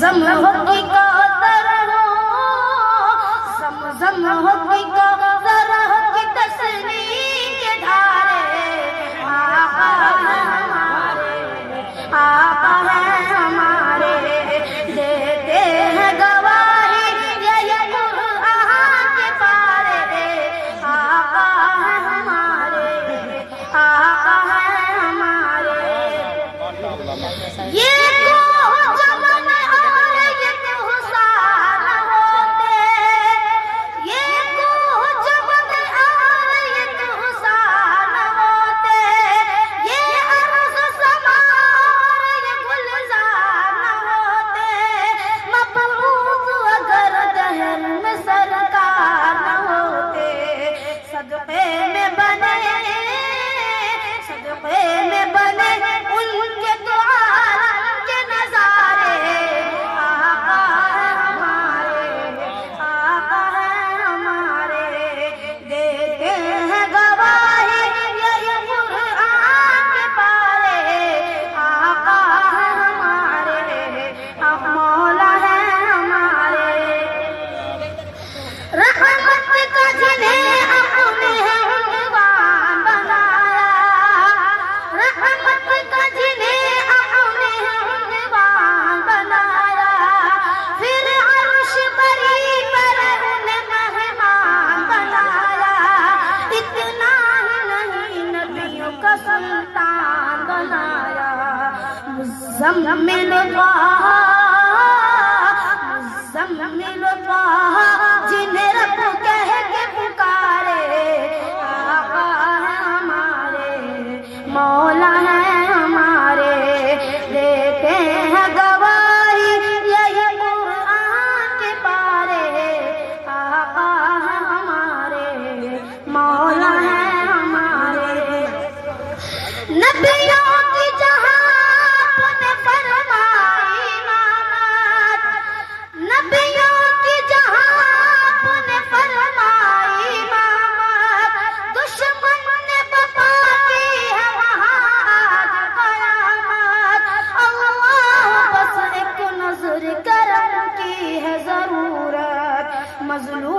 زمزم ہو کی کوثر ہو، زمزم ہو کی کوثر ہو کی تسلیم کے دھارے، آقا ہے ہمارے، آقا ہے ہمارے، دیتے ہیں گواہی یہ قرآن کے پارے، آقا ہے ہمارے، آقا ہے ہمارے۔ یہ مزمل طه مزمل طه جنہیں رب کہہ کے پکارے، آقا ہے ہمارے، مولا ہے ہمارے، دیتے ہیں گواہی یہ قرآن کے پارے، آقا ہے ہمارے، مولا ہے ہمارے۔ نبیوں کی جہاں مظلوم